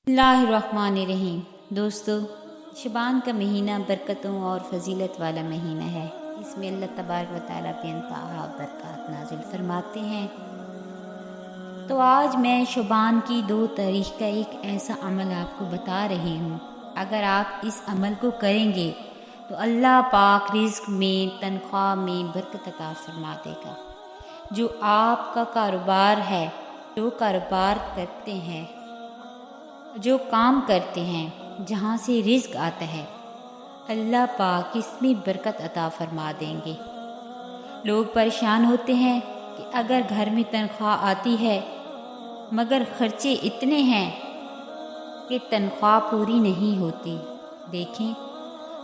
बिस्मिल्लाहिर्रहमानिर्रहीम। दोस्तों, शबान का महीना बरकतों और फजीलत वाला महीना है। इसमें अल्लाह तबारक व तआला बेइंतहा बरकत नाजिल फरमाते हैं। तो आज मैं शबान की 2 तारीख का एक ऐसा अमल आपको बता रही हूँ। अगर आप इस अमल को करेंगे तो अल्लाह पाक रिज़्क में, तनख्वाह में बरकत अता फरमा देगा। जो आपका कारोबार है, जो कारोबार करते हैं, जो काम करते हैं, जहाँ से रिज़्क आता है, अल्लाह पाक इसमें बरकत अता फरमा देंगे। लोग परेशान होते हैं कि अगर घर में तनख्वाह आती है मगर ख़र्चे इतने हैं कि तनख्वाह पूरी नहीं होती। देखें,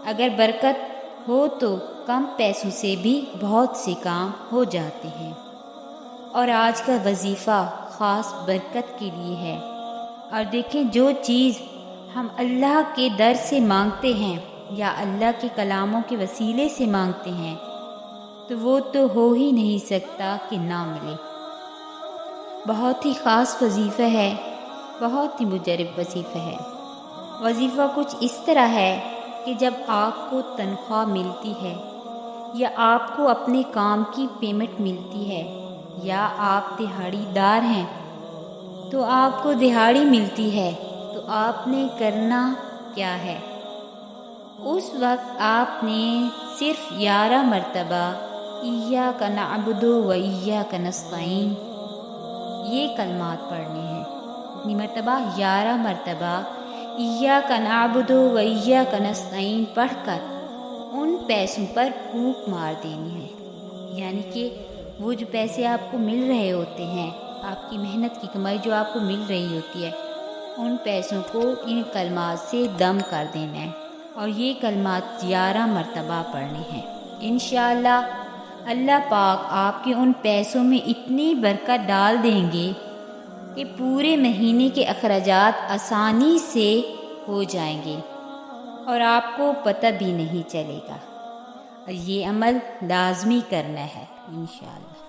अगर बरकत हो तो कम पैसों से भी बहुत से काम हो जाते हैं। और आज का वजीफ़ा ख़ास बरकत के लिए है। और देखें, जो चीज़ हम अल्लाह के दर से मांगते हैं या अल्लाह के कलामों के वसीले से मांगते हैं तो वो तो हो ही नहीं सकता कि ना मिले। बहुत ही ख़ास वजीफ़ा है, बहुत ही मुजरब वजीफ़ा है। वजीफ़ा कुछ इस तरह है कि जब आपको तनख्वाह मिलती है या आपको अपने काम की पेमेंट मिलती है या आप दिहाड़ीदार हैं तो आपको दिहाड़ी मिलती है, तो आपने करना क्या है? उस वक्त आपने सिर्फ 11 मरतबा इय्याका नअबुदु व इय्याका नस्तईन ये कलमात पढ़ने हैं। कितनी मरतबा? 11 मरतबा इय्याका नअबुदु व इय्याका नस्तईन पढ़कर उन पैसों पर फूंक मार देनी है। यानी कि वो जो पैसे आपको मिल रहे होते हैं, आपकी मेहनत की कमाई जो आपको मिल रही होती है, उन पैसों को इन कलमात से दम कर देना है और ये कलमात 11 मरतबा पढ़ने हैं। इंशाअल्लाह अल्लाह पाक आपके उन पैसों में इतनी बरकत डाल देंगे कि पूरे महीने के अखराजात आसानी से हो जाएंगे और आपको पता भी नहीं चलेगा। और ये अमल लाजमी करना है इंशाअल्लाह।